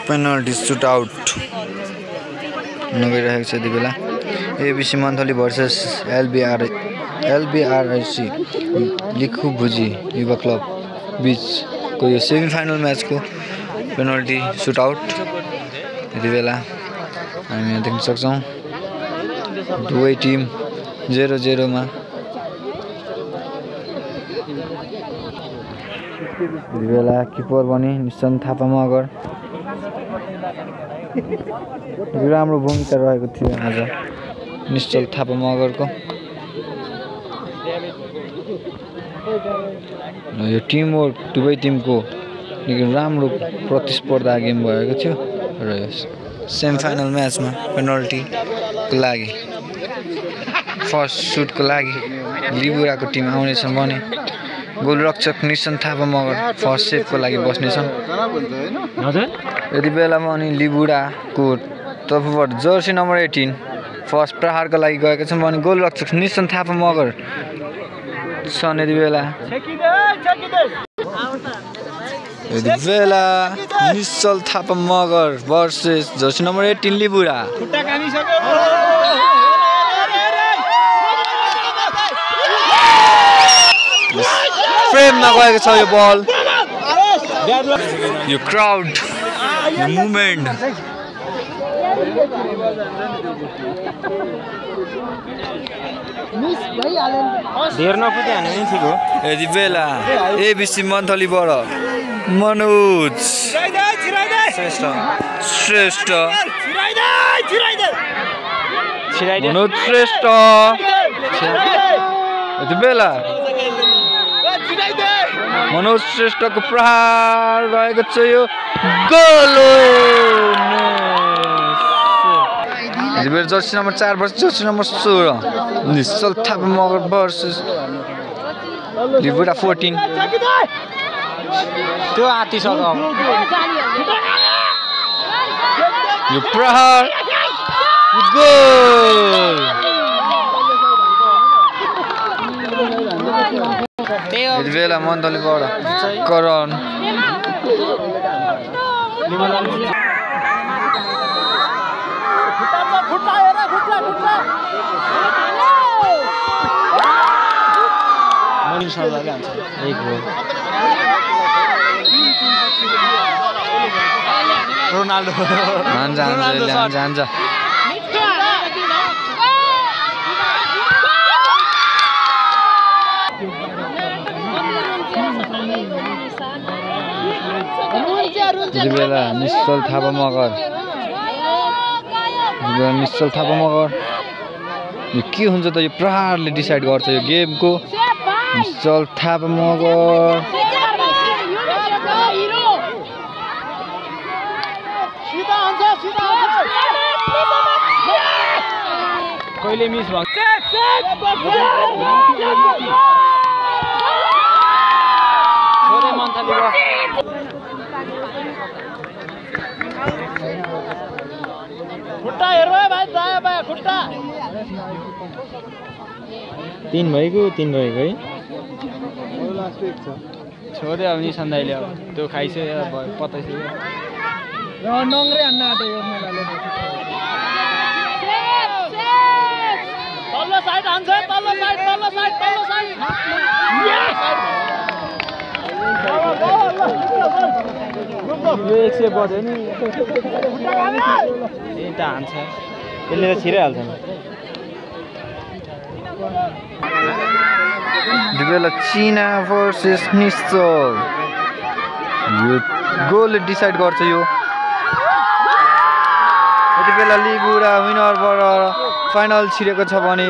penalty shoot out नगइरहेको छ यति बेला एबिसी मन्थली भर्सेस एलबीआरआईसी लिखु भुजी युवा क्लब बीचको यो सेमिफाइनल म्याचको पेनल्टी सुट आउट यति बेला हामी यहाँ देख्न सक्छौँ दुवै टिम 0-0 मा यति बेला किपर पनि निश्चल थापा मगर राम्रो भूमिका रहेको थियो आज निश्चल थापा मगरको यो टिम वर्क दुवै टिमको निकै राम्रो प्रतिस्पर्धा गेम भएको थियो र सेमिफाइनल म्याचमा पेनल्टीको लागि फर्स्ट सुटको लागि लिबुराको टिम आउनेछन् भने गोलरक्षक निशन थापा मगर फर्स्ट सेभको लागि बस्नेछन् यति बेलामा अनि लिबुराको तर्फबाट जर्सी नम्बर 18 फर्स्ट प्रहारको लागि गएका छन् भने गोलरक्षक निशन थापा मगर छन् यति बेला Nishchal Thapa Magar versus jersey number 18 लिबुरा फ्रेममा गएको छ यो बल यो क्राउड यो मुभमेन्ट यति बेला एबिसी मन्थलीबाट मनोज श्रेष्ठ यति बेला मनोज श्रेष्ठको प्रहार रहेको छ यो गोल यति बेला Jersey number 4 versus Jersey number 16 निश्चल थापा मगर भर्सेस लिबुरा 14 त्यो आतिसक्यो यो प्रहार गोल यति बेला मन्थलीबाट करण रोनाल्डो जान्छ यति बेला निश्चल थापा मगर यो के हुन्छ त यो प्रहारले डिसाइड गर्छ यो गेमको निश्चल थापा मगर कहिले मिस भएको छोरे मन्थलीबाट खुट्टा हेर्नु है भाइ दायाँ बायाँ खुट्टा 3 भएको है छोड्यो अब निशान दाइले अब त्यो खाइसक्यो पताइसक्यो नङ्ग्रे हान्न आँट्यो यो मेलाले तल्लो साइड हान्छ तल्लो साइड यो 100 बज्यो नि यता हान्छ त्यसले त छिराइहाल्छ नि बेला चिना भर्सेस निश्चल यो गोलले डिसाइड गर्छ यो यति बेला लिबुरा विनरबाट फाइनल छिरेको छ भने